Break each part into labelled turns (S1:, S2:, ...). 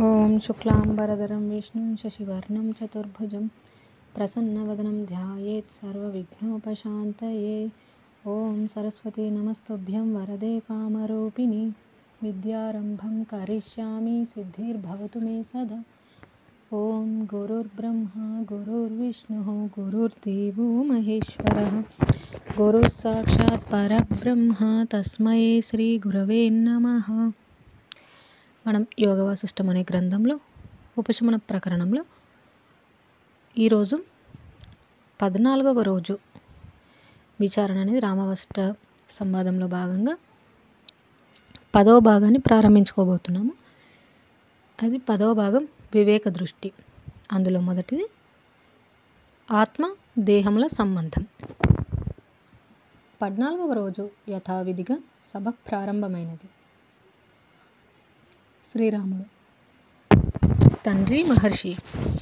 S1: ఓం శుక్లాంబరధరం విష్ణుం శశివర్ణం చతుర్భుజం ప్రసన్నవదనం ధ్యాయేత్ సర్వవిఘ్నోపశాంతయే. ఓం సరస్వతీ నమస్తుభ్యం వరదే కామరూపిణి విద్యారంభం కరిష్యామి సిద్ధిర్భవతు మే సదా. ఓం గురుర్బ్రహ్మా గురుర్విష్ణుః గురుర్దేవో మహేశ్వరః గురుః సాక్షాత్ పరబ్రహ్మ తస్మై శ్రీ గురవే నమః. మనం యోగ వాసిష్టం అనే గ్రంథంలో ఉపశమన ప్రకరణంలో ఈరోజు 14వ రోజు విచారణ అనేది రామవశిష్ట సంవాదంలో భాగంగా 10వ భాగాన్ని ప్రారంభించుకోబోతున్నాము. అది 10వ భాగం వివేక దృష్టి. అందులో మొదటిది ఆత్మ దేహముల సంబంధం. 14వ రోజు యథావిధిగా సభ ప్రారంభమైనది. శ్రీరాముడు: తండ్రి మహర్షి,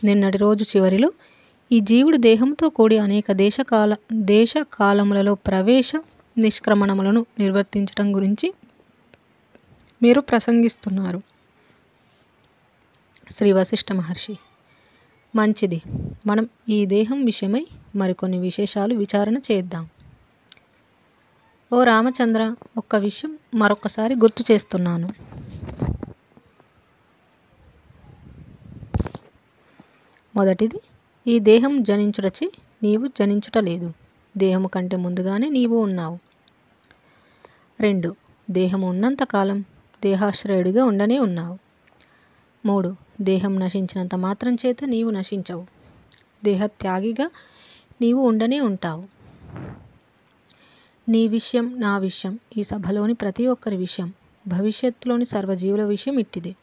S1: నిన్నటి రోజు చివరిలో ఈ జీవుడు దేహంతో కూడి అనేక దేశ కాలములలో ప్రవేశ నిష్క్రమణములను నిర్వర్తించటం గురించి మీరు ప్రసంగిస్తున్నారు. శ్రీ వశిష్ఠ మహర్షి: మంచిది, మనం ఈ దేహం విషయమై మరికొన్ని విశేషాలు విచారణ చేద్దాం. ఓ రామచంద్ర, ఒక్క విషయం మరొకసారి గుర్తు చేస్తున్నాను. మొదటిది, ఈ దేహం జనించుటచే నీవు జనించుట లేదు. దేహము కంటే ముందుగానే నీవు ఉన్నావు. 2, దేహము ఉన్నంతకాలం దేహాశ్రయుడిగా ఉండనే ఉన్నావు. 3, దేహం నశించినంత మాత్రం చేత నీవు నశించవు. దేహత్యాగిగా నీవు ఉండనే ఉంటావు. నీ విషయం, నా విషయం, ఈ సభలోని ప్రతి ఒక్కరి విషయం, భవిష్యత్తులోని సర్వజీవుల విషయం ఇట్టిదే.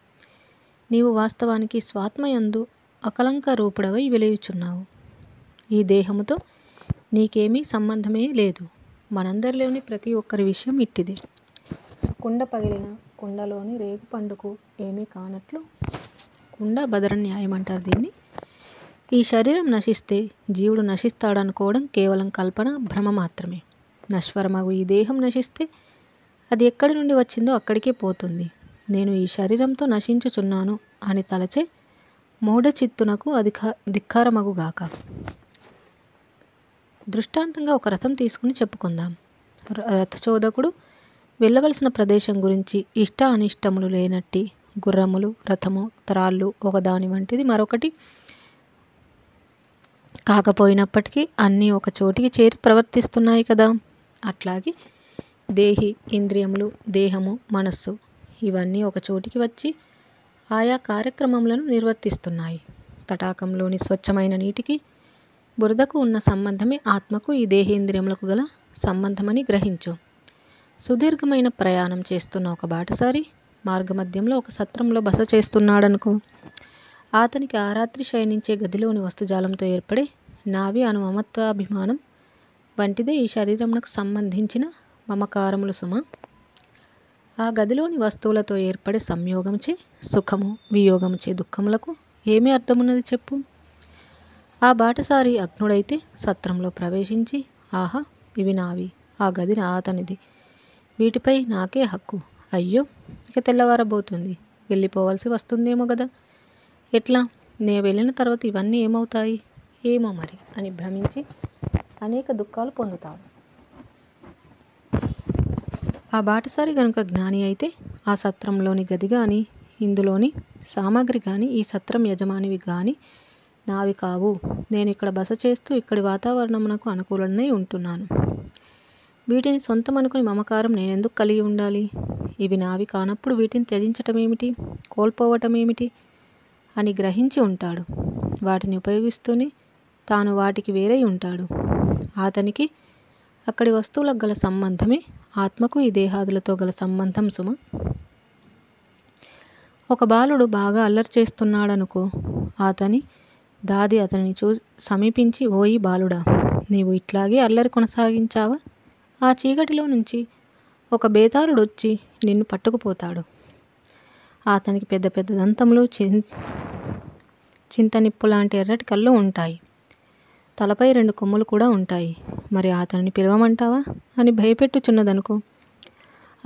S1: నీవు వాస్తవానికి స్వాత్మయందు అకలంక రూపుడవై వెలుగుచున్నావు. ఈ దేహముతో నీకేమీ సంబంధమే లేదు. మనందరిలోని ప్రతి ఒక్కరి విషయం ఇట్టిదే. కుండ పగిలిన కుండలోని రేగు పండుకు ఏమీ కానట్లు కుండ బదర న్యాయం అంటారు దీన్ని. ఈ శరీరం నశిస్తే జీవుడు నశిస్తాడనుకోవడం కేవలం కల్పన, భ్రమ మాత్రమే. నశ్వరమగు ఈ దేహం నశిస్తే అది ఎక్కడి నుండి వచ్చిందో అక్కడికే పోతుంది. నేను ఈ శరీరంతో నశించుచున్నాను అని తలచే మూఢచిత్తునకు ధిక్కారమగుగాక. దృష్టాంతంగా ఒక రథం తీసుకుని చెప్పుకుందాం. రథచోదకుడు వెళ్ళవలసిన ప్రదేశం గురించి ఇష్ట అనిష్టములు లేనట్టి గుర్రములు, రథము, త్రాళ్ళు ఒకదాని వంటిది మరొకటి కాకపోయినప్పటికీ అన్నీ ఒక చోటికి చేరి ప్రవర్తిస్తున్నాయి కదా. అట్లాగే దేహి, ఇంద్రియములు, దేహము, మనస్సు ఇవన్నీ ఒక చోటికి వచ్చి ఆయా కార్యక్రమములను నిర్వర్తిస్తున్నాయి. తటాకంలోని స్వచ్ఛమైన నీటికి బురదకు ఉన్న సంబంధమే ఆత్మకు ఈ దేహేంద్రియములకు గల సంబంధమని గ్రహించు. సుదీర్ఘమైన ప్రయాణం చేస్తున్న ఒక బాటసారి మార్గమధ్యంలో ఒక సత్రంలో బస చేస్తున్నాడనుకో. అతనికి ఆ రాత్రి శయనించే గదిలోని వస్తుజాలంతో ఏర్పడే నావి అను మమత్వాభిమానం వంటిదే ఈ శరీరమునకు సంబంధించిన మమకారములు సుమ. ఆ గదిలోని వస్తువులతో ఏర్పడే సంయోగంచే సుఖము, వియోగముచే దుఃఖములకు ఏమి అర్థమున్నది చెప్పు. ఆ బాటసారి అగ్నుడైతే సత్రంలో ప్రవేశించి, ఆహా, ఇవి నావి, ఆ గది అతనిది, వీటిపై నాకే హక్కు, అయ్యో ఇక తెల్లవారబోతుంది, వెళ్ళిపోవలసి వస్తుందేమో గదా, ఎట్లా, నే వెళ్ళిన తర్వాత ఇవన్నీ ఏమవుతాయి, ఏమో మరి అని భ్రమించి అనేక దుఃఖాలు పొందుతాడు. ఆ బాటసారి గనుక జ్ఞాని అయితే ఆ సత్రంలోని గది కానీ, ఇందులోని సామాగ్రి కానీ, ఈ సత్రం యజమానివి కానీ నావి కావు. నేను ఇక్కడ బస చేస్తూ ఇక్కడి వాతావరణమునకు అనుకూలనై ఉంటున్నాను. వీటిని సొంతం అనుకుని మమకారం నేనెందుకు కలిగి ఉండాలి? ఇవి నావి కానప్పుడు వీటిని త్యజించటమేమిటి, కోల్పోవటమేమిటి అని గ్రహించి ఉంటాడు. వాటిని ఉపయోగిస్తూనే తాను వాటికి వేరై ఉంటాడు. అతనికి అక్కడి వస్తువులకు గల సంబంధమే ఆత్మకు ఈ దేహాదులతో గల సంబంధం సుమ. ఒక బాలుడు బాగా అల్లరి చేస్తున్నాడనుకో. అతని దాది అతనిని సమీపించి, ఓయి బాలుడా, నీవు ఇట్లాగే అల్లరి కొనసాగించావా? ఆ చీకటిలో నుంచి ఒక బేతాళుడు వచ్చి నిన్ను పట్టుకుపోతాడు. అతనికి పెద్ద పెద్ద దంతములు, చింతనిప్పు లాంటి ఎర్రటి కళ్ళు ఉంటాయి. తలపై 2 కొమ్ములు కూడా ఉంటాయి. మరి అతనిని పిలవమంటావా అని భయపెట్టుచున్నదనుకో.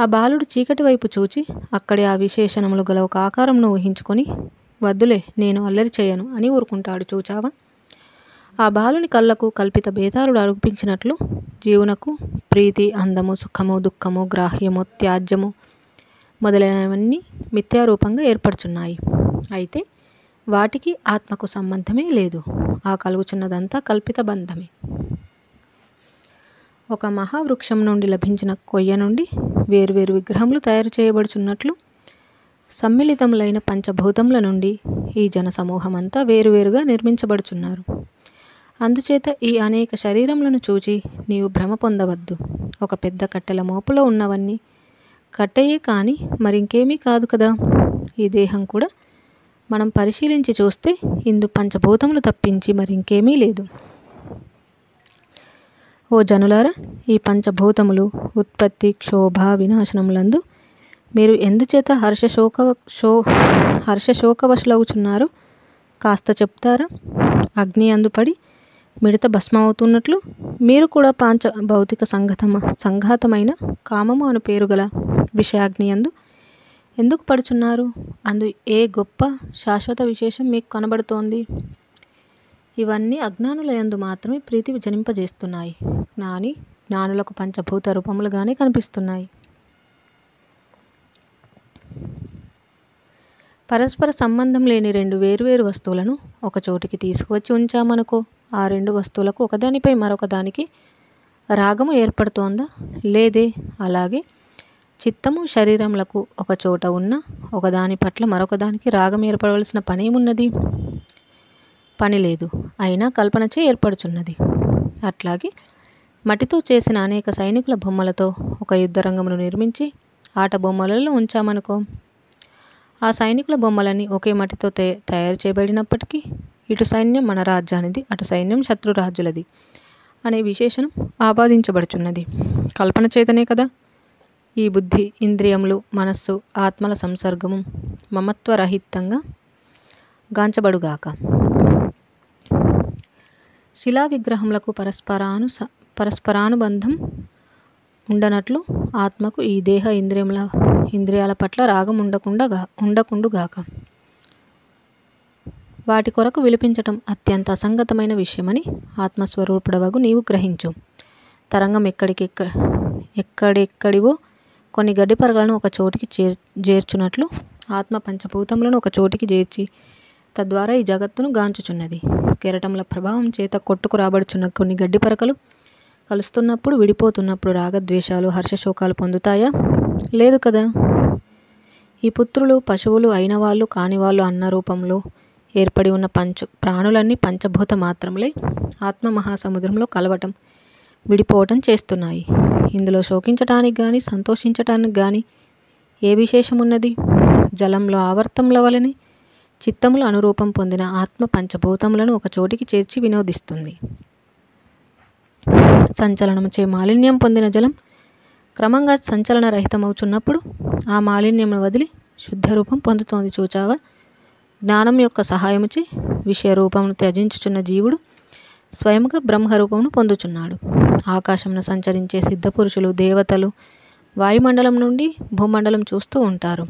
S1: ఆ బాలుడు చీకటి వైపు చూచి అక్కడే ఆ విశేషణములు గల ఒక ఆకారంను ఊహించుకొని, వద్దులే, నేను అల్లరి చేయను అని ఊరుకుంటాడు. చూచావా? ఆ బాలుని కళ్ళకు కల్పిత భేదారుడు అనిపించినట్లు జీవునకు ప్రీతి, అందము, సుఖము, దుఃఖము, గ్రాహ్యము, త్యాజ్యము మొదలైనవన్నీ మిథ్యారూపంగా ఏర్పడుచున్నాయి. అయితే వాటికి ఆత్మకు సంబంధమే లేదు. ఆ కలుగుచున్నదంతా కల్పిత బంధమే. ఒక మహావృక్షం నుండి లభించిన కొయ్య నుండి వేర్వేరు విగ్రహములు తయారు చేయబడుచున్నట్లు సమ్మిళితములైన పంచభూతముల నుండి ఈ జన సమూహమంతా వేరువేరుగా నిర్మించబడుచున్నారు. అందుచేత ఈ అనేక శరీరములను చూచి నీవు భ్రమ పొందవద్దు. ఒక పెద్ద కట్టెల మోపులో ఉన్నవన్నీ కట్టెయే కాని మరింకేమీ కాదు కదా. ఈ దేహం కూడా మనం పరిశీలించి చూస్తే ఇందు పంచభూతములు తప్పించి మరింకేమీ లేదు. ఓ జనులారా, ఈ పంచభూతములు ఉత్పత్తి, క్షోభ, వినాశనములందు మీరు ఎందుచేత హర్షశోకవశులవుచున్నారు కాస్త చెప్తారా? అగ్ని అందుపడి మిడత భస్మమవుతున్నట్లు మీరు కూడా భౌతిక సంఘాతమైన కామము అను పేరు గల విషయాగ్ని అందు ఎందుకు పడుచున్నారు? అందు ఏ గొప్ప శాశ్వత విశేషం మీకు కనబడుతోంది? ఇవన్నీ అజ్ఞానుల యందు మాత్రమే ప్రీతి జనింపజేస్తున్నాయి. జ్ఞానులకు పంచభూత రూపములుగానే కనిపిస్తున్నాయి. పరస్పర సంబంధం లేని రెండు వేరువేరు వస్తువులను ఒక చోటికి తీసుకువచ్చి ఉంచామనుకో, ఆ రెండు వస్తువులకు ఒకదానిపై మరొకదానికి రాగము ఏర్పడుతోందా? లేదే. అలాగే చిత్తము, శరీరములకు ఒక చోట ఉన్న ఒకదాని పట్ల మరొకదానికి రాగం ఏర్పడవలసిన పనేమున్నది? పని లేదు. అయినా కల్పనచే ఏర్పడుచున్నది. అట్లాగే మట్టితో చేసిన అనేక సైనికుల బొమ్మలతో ఒక యుద్ధరంగమును నిర్మించి ఆట బొమ్మలలో ఉంచామనుకో, ఆ సైనికుల బొమ్మలన్నీ ఒకే మట్టితో తయారు చేయబడినప్పటికీ ఇటు సైన్యం మన రాజ్యానిది, అటు సైన్యం శత్రురాజ్యులది అనే విశేషణం ఆపాదించబడుచున్నది. కల్పన చేతనే కదా. ఈ బుద్ధి, ఇంద్రియములు, మనస్సు, ఆత్మల సంసర్గము మమత్వరహితంగా గాంచబడుగాక. శిలా విగ్రహములకు పరస్పరానుబంధం ఉండనట్లు ఆత్మకు ఈ దేహ ఇంద్రియాల పట్ల రాగం ఉండకుండుగాక. వాటి కొరకు విలిపించటం అత్యంత అసంగతమైన విషయమని ఆత్మస్వరూపుడవగు నీవు గ్రహించు. తరంగం ఎక్కడెక్కడివో కొన్ని గడ్డి పరగలను ఒక చోటికి చేర్చున్నట్లు ఆత్మ పంచభూతములను ఒక చోటికి చేర్చి తద్వారా ఈ జగత్తును గాంచుచున్నది. కెరటముల ప్రభావం చేత కొట్టుకు రాబడుచున్న కొన్ని గడ్డి పరకలు కలుస్తున్నప్పుడు, విడిపోతున్నప్పుడు రాగద్వేషాలు, హర్షశోకాలు పొందుతాయా? లేదు కదా. ఈ పుత్రులు, పశువులు అయిన వాళ్ళు కానివాళ్ళు అన్న రూపంలో ఏర్పడి ఉన్న ప్రాణులన్నీ పంచభూత మాత్రములై ఆత్మ మహాసముద్రంలో కలవటం, విడిపోవటం చేస్తున్నాయి. ఇందులో శోకించటానికి గాని సంతోషించటానికి గాని ఏ విశేషమున్నది? జలంలో ఆవర్తముల వలె చిత్తముల అనురూపం పొందిన ఆత్మ పంచభూతములను ఒక చోటికి చేర్చి వినోదిస్తుంది. సంచలనముచే మాలిన్యం పొందిన జలం క్రమంగా సంచలన రహితమవుచున్నప్పుడు ఆ మాలిన్యమును వదిలి శుద్ధ రూపం పొందుతోంది. చూచావా? జ్ఞానం యొక్క సహాయముచే విషయ రూపమును త్యజించుచున్న జీవుడు స్వయముగా బ్రహ్మరూపమును పొందుచున్నాడు. ఆకాశమును సంచరించే సిద్ధపురుషులు, దేవతలు వాయుమండలం నుండి భూమండలం చూస్తూ ఉంటారు.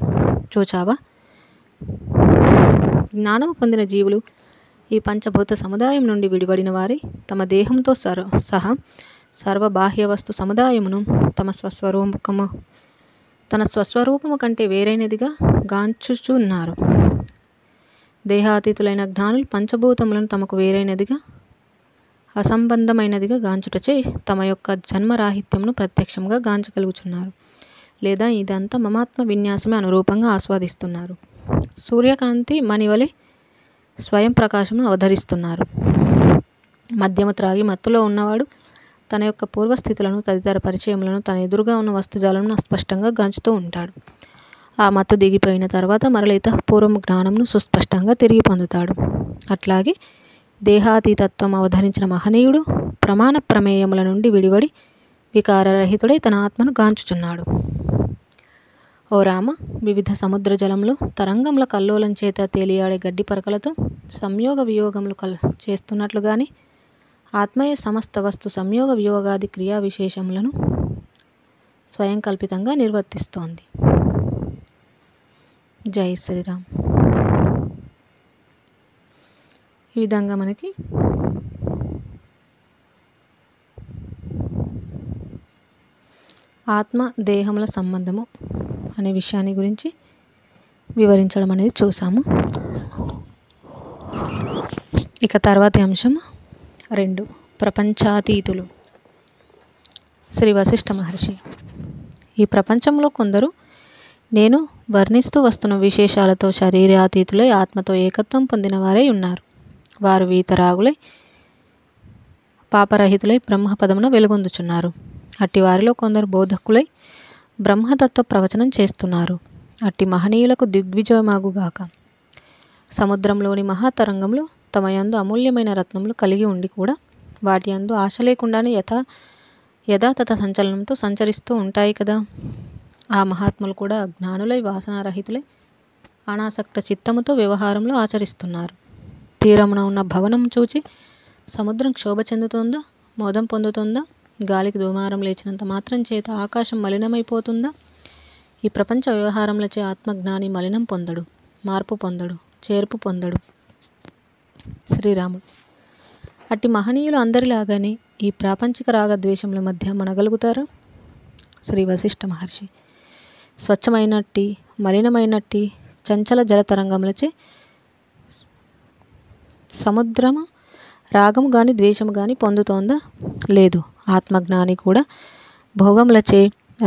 S1: చూచావా? జ్ఞానము పొందిన జీవులు ఈ పంచభూత సముదాయం నుండి విడిపడిన వారి తమ దేహంతో సహా సర్వబాహ్య వస్తు సముదాయమును తన స్వస్వరూపము కంటే వేరైనదిగా గాంచుచున్నారు. దేహాతీతులైన జ్ఞానులు పంచభూతములను తమకు వేరైనదిగా, అసంబంధమైనదిగా గాంచుటచే తమ యొక్క జన్మరాహిత్యమును ప్రత్యక్షంగా గాంచగలుగుచున్నారు. లేదా ఇదంతా మమాత్మ విన్యాసమే అనురూపంగా ఆస్వాదిస్తున్నారు. సూర్యకాంతి మణివలె స్వయం ప్రకాశమును అవధరిస్తున్నారు. మద్యము త్రాగి మత్తులో ఉన్నవాడు తన యొక్క పూర్వస్థితులను, తదితర పరిచయములను, తన ఎదురుగా ఉన్న వస్తుజాలను అస్పష్టంగా గాంచుతూ ఉంటాడు. ఆ మత్తు దిగిపోయిన తర్వాత మరల ఇతఃపూర్వము జ్ఞానమును సుస్పష్టంగా తిరిగి పొందుతాడు. అట్లాగే దేహాతీతత్వం అవధరించిన మహనీయుడు ప్రమాణ ప్రమేయముల నుండి విడివడి వికారరహితుడై తన ఆత్మను గాంచుచున్నాడు. ఓ రామ, వివిధ సముద్ర జలములు తరంగముల కల్లోలం చేత తేలియాడే గడ్డి పరకలతో సంయోగ వియోగములు చేస్తున్నట్లుగానే ఆత్మయే సమస్త వస్తు సంయోగ వియోగాది క్రియా విశేషములను స్వయం కల్పితంగా నిర్వర్తిస్తోంది. జై శ్రీరామ్. ఈ విధంగా మనకి ఆత్మ దేహముల సంబంధము అనే విషయాన్ని గురించి వివరించడం అనేది చూసాము. ఇక తర్వాతి అంశం 2, ప్రపంచాతీతులు. శ్రీ వశిష్ఠ మహర్షి. ఈ ప్రపంచంలో కొందరు నేను వర్ణిస్తూ వస్తున్న విశేషాలతో శరీరాతీతులై ఆత్మతో ఏకత్వం పొందిన వారై ఉన్నారు. వారు వీతరాగులై పాపరహితులై బ్రహ్మపదమున వెలుగొందుచున్నారు. అట్టి వారిలో కొందరు బోధకులై బ్రహ్మతత్వ ప్రవచనం చేస్తున్నారు. అట్టి మహనీయులకు దిగ్విజయమాగుగాక. సముద్రంలోని మహాతరంగములు తమ యందు అమూల్యమైన రత్నములు కలిగి ఉండి కూడా వాటి యందు ఆశ లేకుండానే యథాతథ సంచలనంతో సంచరిస్తూ ఉంటాయి కదా. ఆ మహాత్ములు కూడా అజ్ఞానులై వాసనారహితులై అనాసక్త చిత్తముతో వ్యవహారంలో ఆచరిస్తున్నారు. తీరమున ఉన్న భవనం చూచి సముద్రం క్షోభ చెందుతోందా, మోదం పొందుతుందా? గాలికి దుమారం లేచినంత మాత్రం చేత ఆకాశం మలినమైపోతుందా? ఈ ప్రపంచ వ్యవహారములచే ఆత్మజ్ఞాని మలినం పొందడు, మార్పు పొందడు, చేర్పు పొందడు. శ్రీరాముడు. అట్టి మహనీయులు అందరిలాగానే ఈ ప్రాపంచిక రాగద్వేషముల మధ్య మనగలుగుతారు. శ్రీ వశిష్ఠ మహర్షి. స్వచ్ఛమైనట్టి మలినమైనట్టి చంచల జలతరంగములచే సముద్రము రాగము గాని ద్వేషము గాని పొందుతోందా? లేదు. ఆత్మజ్ఞాని కూడా భోగములచే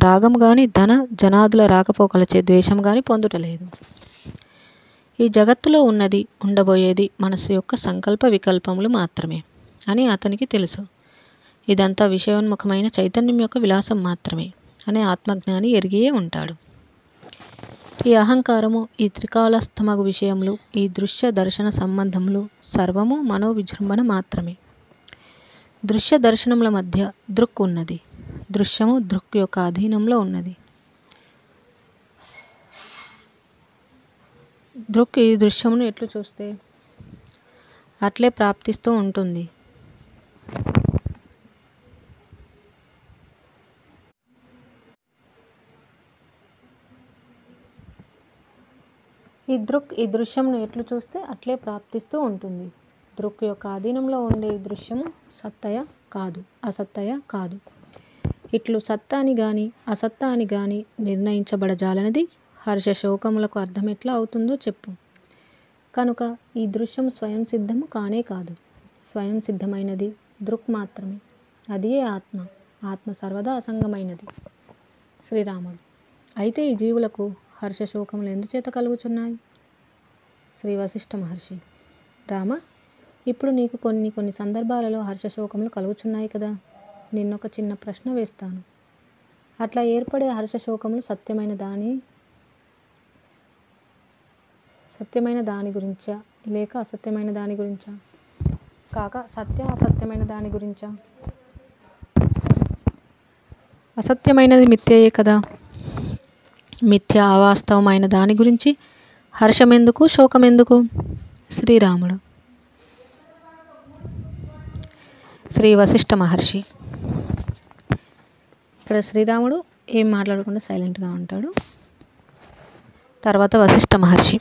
S1: రాగము గాని ధన జనాదుల రాకపోకలచే ద్వేషము గాని పొందుటలేదు. ఈ జగత్తులో ఉన్నది ఉండబోయేది మనస్సు యొక్క సంకల్ప వికల్పములు మాత్రమే అని అతనికి తెలుసు. ఇదంతా విషయోన్ముఖమైన చైతన్యం యొక్క విలాసం మాత్రమే అని ఆత్మజ్ఞాని ఎరిగియే ఉంటాడు. ఈ అహంకారము, ఈ త్రికాలస్థమగు విషయములు, ఈ దృశ్య దర్శన సంబంధములు సర్వము మనోవిజృంభణ మాత్రమే. దృశ్య దర్శనముల మధ్య దృక్ ఉన్నది. దృశ్యము దృక్ యొక్క అధీనంలో ఉన్నది. దృక్ ఈ దృశ్యమును ఎట్లు చూస్తే అట్లే ప్రాప్తిస్తూ ఉంటుంది. ఈ దృక్ ఈ దృశ్యంను ఎట్లు చూస్తే అట్లే ప్రాప్తిస్తూ ఉంటుంది. దృక్ యొక్క అధీనంలో ఉండే ఈ దృశ్యము సత్తయ కాదు, అసత్తయ కాదు. ఇట్లు సత్తా అని గాని అసత్తా అని గాని నిర్ణయించబడజాలనిది హర్ష శోకములకు అర్థం ఎట్లా అవుతుందో చెప్పు. కనుక ఈ దృశ్యం స్వయం సిద్ధము కానే కాదు. స్వయం సిద్ధమైనది దృక్ మాత్రమే. అదియే ఆత్మ. ఆత్మ సర్వదా అసంగమైనది. శ్రీరాముడు. అయితే ఈ జీవులకు హర్షశోకములు ఎందుచేత కలుగుచున్నాయి? శ్రీ వశిష్ఠ మహర్షి. రామ, ఇప్పుడు నీకు కొన్ని సందర్భాలలో హర్షశోకములు కలుగుచున్నాయి కదా. నిన్నొక చిన్న ప్రశ్న వేస్తాను. అట్లా ఏర్పడే హర్షశోకములు సత్యమైన దాని గురించా లేక అసత్యమైన దాని గురించా? కాక సత్య అసత్యమైన దాని గురించా? అసత్యమైనది మిథ్యయే కదా. మిథ్య అవాస్తవమైన దాని గురించి హర్షమెందుకు, శోకమెందుకు? శ్రీరాముడు. శ్రీ వశిష్ఠ మహర్షి. ఇక్కడ శ్రీరాముడు ఏం మాట్లాడకుండా సైలెంట్గా ఉంటాడు. తర్వాత వశిష్ఠ మహర్షి.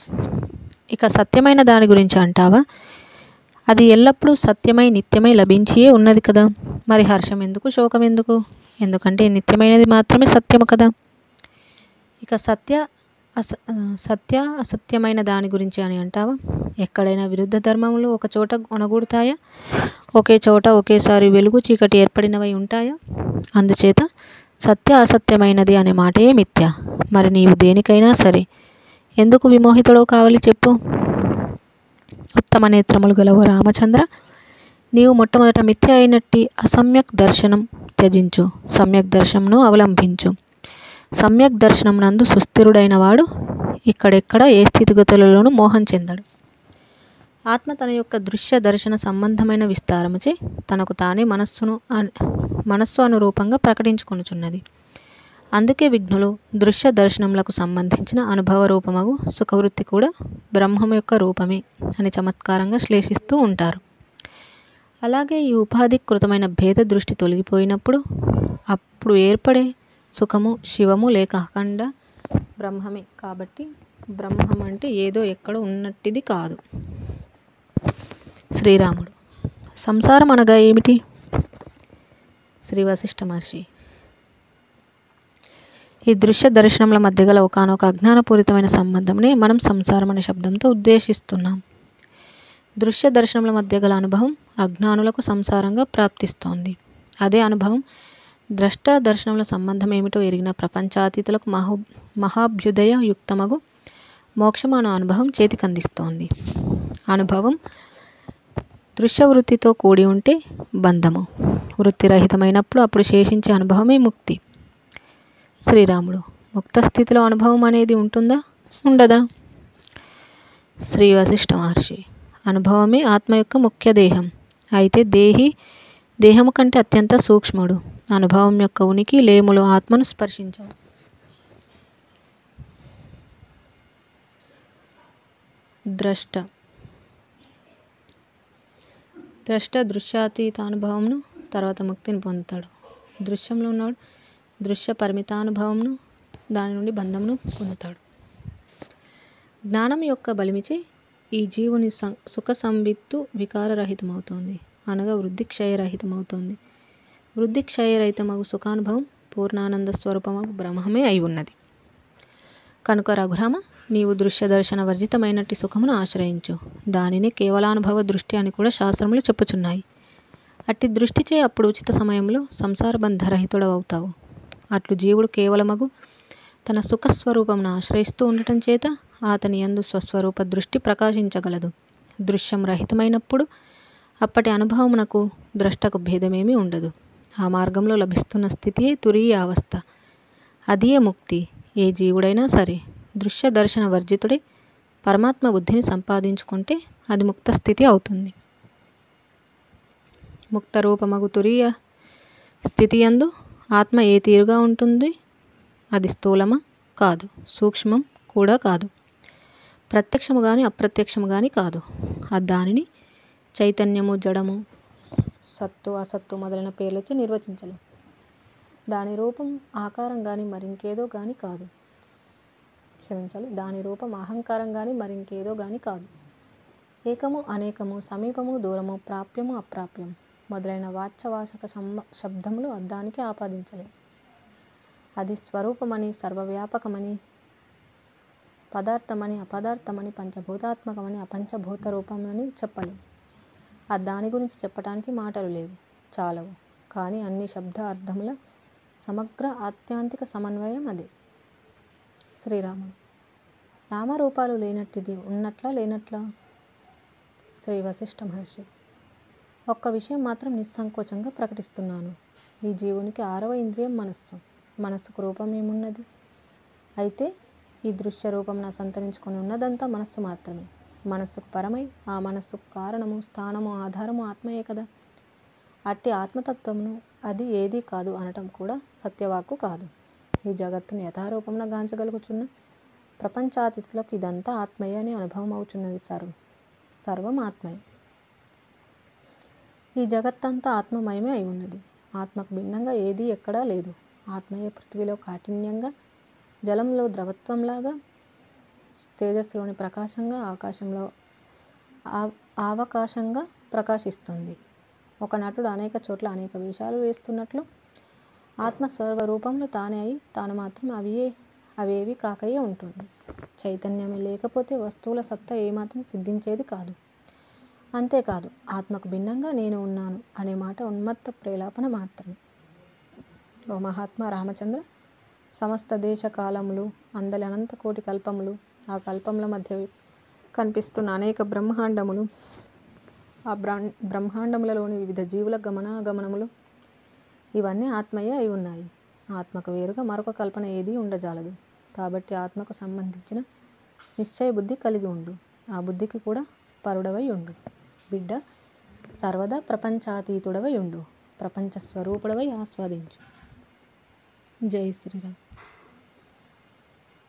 S1: ఇక సత్యమైన దాని గురించి అంటావా? అది ఎల్లప్పుడూ సత్యమై నిత్యమై లభించియే ఉన్నది కదా. మరి హర్షం ఎందుకు, శోకం ఎందుకు? ఎందుకంటే నిత్యమైనది మాత్రమే సత్యము కదా. ఇక సత్య అసత్యమైన దాని గురించి అని అంటావా? ఎక్కడైనా విరుద్ధ ధర్మములు ఒక చోట ఒనగూడుతాయా? ఒకే చోట ఒకేసారి వెలుగు చీకటి ఏర్పడినవై ఉంటాయా? అందుచేత సత్య అసత్యమైనది అనే మాటయే మిథ్య. మరి నీవు దేనికైనా సరే ఎందుకు విమోహితుడో కావాలి చెప్పు. ఉత్తమ నేత్రములు గలవు రామచంద్ర, నీవు మొట్టమొదట మిథ్య అయినట్టి అసమ్యక్ దర్శనం త్యజించు, సమ్యక్ దర్శనంను అవలంబించు. సమ్యక్ దర్శనం నందు సుస్థిరుడైన వాడు ఇక్కడెక్కడ ఏ స్థితిగతులలోనూ మోహం చెందడు. ఆత్మ తన యొక్క దృశ్య దర్శన సంబంధమైన విస్తారముచే తనకు తానే మనస్సు అనురూపంగా ప్రకటించుకొనుచున్నది. అందుకే విఘ్నులు దృశ్య దర్శనములకు సంబంధించిన అనుభవ రూపమగు సుఖవృత్తి కూడా బ్రహ్మం యొక్క రూపమే అని చమత్కారంగా శ్లేషిస్తూ ఉంటారు. అలాగే ఈ ఉపాధికృతమైన భేద దృష్టి తొలగిపోయినప్పుడు అప్పుడు ఏర్పడే సుఖము, శివము లేక అఖండ బ్రహ్మమే. కాబట్టి బ్రహ్మం అంటే ఏదో ఎక్కడో ఉన్నట్టిది కాదు. శ్రీరాముడు: సంసారం అనగా ఏమిటి? శ్రీ వశిష్ఠ మహర్షి: ఈ దృశ్య దర్శనముల మధ్య గల ఒకానొక అజ్ఞానపూరితమైన సంబంధంని మనం సంసారం అనే శబ్దంతో ఉద్దేశిస్తున్నాం. దృశ్య దర్శనముల మధ్య గల అనుభవం అజ్ఞానులకు సంసారంగా ప్రాప్తిస్తోంది. అదే అనుభవం ద్రష్ట దర్శనముల సంబంధం ఏమిటో ఎరిగిన ప్రపంచాతీతులకు మహాభ్యుదయ యుక్తమగు మోక్షము అను అనుభవం చేతికందిస్తోంది. అనుభవం దృశ్యవృత్తితో కూడి ఉంటే బంధము, వృత్తిరహితమైనప్పుడు అప్పుడు శేషించే అనుభవమే ముక్తి. శ్రీరాముడు: ముక్త స్థితిలో అనుభవం అనేది ఉంటుందా, ఉండదా? శ్రీ వశిష్ఠ మహర్షి: అనుభవమే ఆత్మ యొక్క ముఖ్య దేహం. అయితే దేహము కంటే అత్యంత సూక్ష్ముడు. అనుభవం యొక్క ఉనికి లేములు ఆత్మను స్పర్శించవు. ద్రష్ట దృశ్యాతీత అనుభవంను, తర్వాత ముక్తిని పొందుతాడు. దృశ్యంలో ఉన్నాడు దృశ్య పరిమితానుభవంను, దాని నుండి బంధమును పొందుతాడు. జ్ఞానం యొక్క బలిమిచే ఈ జీవుని సుఖ సంవిత్తు వికారరహితమవుతోంది, అనగా వృద్ధి క్షయరహితమవుతోంది. వృద్ధి క్షయరహితమగు సుఖానుభవం పూర్ణానంద స్వరూపమగు బ్రహ్మమే అయి ఉన్నది. కనుక రఘురామ, నీవు దృశ్య దర్శన వర్జితమైనట్టి సుఖమును ఆశ్రయించు. దానిని కేవలానుభవ దృష్టి అని కూడా శాస్త్రములు చెప్పుచున్నాయి. అట్టి దృష్టిచే అప్పుడు ఉచిత సమయంలో సంసార బంధరహితుడవుతావు. అట్లు జీవుడు కేవలమగు తన సుఖస్వరూపమును ఆశ్రయిస్తూ ఉండటం చేత అతని యందు స్వస్వరూప దృష్టి ప్రకాశించగలదు. దృశ్యం రహితమైనప్పుడు అప్పటి అనుభవమునకు ద్రష్టకు భేదమేమీ ఉండదు. ఆ మార్గంలో లభిస్తున్న స్థితియే తురీయ అవస్థ. అదియే ముక్తి. ఏ జీవుడైనా సరే దృశ్య దర్శన వర్జితుడే పరమాత్మ బుద్ధిని సంపాదించుకుంటే అది ముక్త స్థితి అవుతుంది. ముక్త రూపమగు తురీయ స్థితి యందు ఆత్మ ఏ తీరుగా ఉంటుంది? అది స్థూలమా? కాదు. సూక్ష్మం కూడా కాదు. ప్రత్యక్షము గాని అప్రత్యక్షము గాని కాదు. దానిని చైతన్యము, జడము, సత్తు, అసత్తు మొదలైన పేర్లచే నిర్వచించలేం. దాని రూపం ఆకారం గాని మరింకేదో గాని కాదు. దాని రూపం అహంకారం గాని మరింకేదో గాని కాదు. ఏకము, అనేకము, సమీపము, దూరము, ప్రాప్యము, అప్రాప్యం మొదలైన వాచ్యవాచక శబ్దములు దానికి ఆపాదించలేం. అది స్వరూపమని, సర్వవ్యాపకమని, పదార్థమని, అపదార్థమని, పంచభూతాత్మకమని, అపంచభూత రూపమని చెప్పలేం. దాని గురించి చెప్పటానికి మాటలు లేవు, చాలవు. కానీ అన్ని శబ్ద అర్థముల సమగ్ర ఆత్యాంతిక సమన్వయం అదే. శ్రీరాముడు: నామరూపాలు లేనట్టిది ఉన్నట్లా లేనట్లా? శ్రీ వశిష్ఠ మహర్షి: ఒక్క విషయం మాత్రం నిస్సంకోచంగా ప్రకటిస్తున్నాను. ఈ జీవునికి 6వ ఇంద్రియం మనస్సు. మనస్సుకు రూపం ఏమున్నది? అయితే ఈ దృశ్య రూపంను సంతరించుకొని ఉన్నదంతా మనస్సు మాత్రమే. మనస్సుకు పరమై ఆ మనస్సుకు కారణము, స్థానము, ఆధారము ఆత్మయే కదా. అట్టి ఆత్మతత్వమును అది ఏదీ కాదు అనటం కూడా సత్యవాక్కు కాదు. ఈ జగత్తును యథారూపమున గాంచగలుగుచున్న ప్రపంచాతీతులకు ఇదంతా ఆత్మయే అని అనుభవం అవుచున్నది. సర్వం ఆత్మయే. ఈ జగత్తంతా ఆత్మమయమే అయి ఉన్నది. ఆత్మకు భిన్నంగా ఏదీ ఎక్కడా లేదు. ఆత్మయే పృథ్వీలో కాఠిన్యంగా, జలంలో ద్రవత్వంలాగా, తేజస్సులోని ప్రకాశంగా, ఆకాశంలో అవకాశంగా ప్రకాశిస్తుంది. ఒక నటుడు అనేక చోట్ల అనేక వేషాలు వేస్తున్నట్లు ఆత్మ స్వరూపంలో తానే అయి తాను మాత్రం అవేవి కాకయే ఉంటుంది. చైతన్యమే లేకపోతే వస్తువుల సత్తా ఏమాత్రం సిద్ధించేది కాదు. అంతేకాదు, ఆత్మకు భిన్నంగా నేను ఉన్నాను అనే మాట ఉన్మత్త ప్రేలాపన మాత్రమే. ఓ మహాత్మా రామచంద్ర, సమస్త దేశ కాలములు, అందలి అనంత కోటి కల్పములు, ఆ కల్పముల మధ్య కనిపిస్తున్న అనేక బ్రహ్మాండములు, ఆ బ్రహ్మాండములలోని వివిధ జీవుల గమనాగమనములు ఇవన్నీ ఆత్మయే అయి ఉన్నాయి. ఆత్మకు వేరుగా మరొక కల్పన ఏదీ ఉండజాలదు. కాబట్టి ఆత్మకు సంబంధించిన నిశ్చయ బుద్ధి కలిగి ఉండు. ఆ బుద్ధికి కూడా పరుడవై ఉండు. బిడ్డ, సర్వదా ప్రపంచాతీతుడవై ఉండు. ప్రపంచ స్వరూపుడవై ఆస్వాదించు. జై శ్రీరామ్.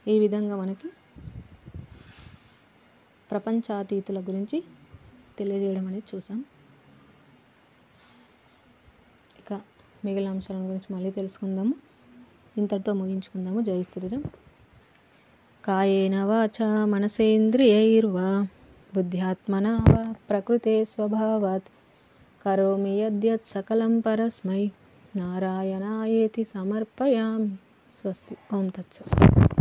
S1: ఈ విధంగా మనకి ప్రపంచాతీతుల గురించి తెలియజేయడం అనేది చూసాం. ఇక మిగిలిన అంశాల గురించి మళ్ళీ తెలుసుకుందాము. ఇంతటితో ముగించుకుందాము. జై శ్రీరామ్. కాయేన వాచా మనసేంద్రియైర్వా బుద్ధ్యాత్మనా వా ప్రకృతే స్వభావాత్ కరోమి యద్యత్ సకలం పరస్మై నారాయణాయేతి సమర్పయామి. స్వస్తి. ఓం తత్సత్.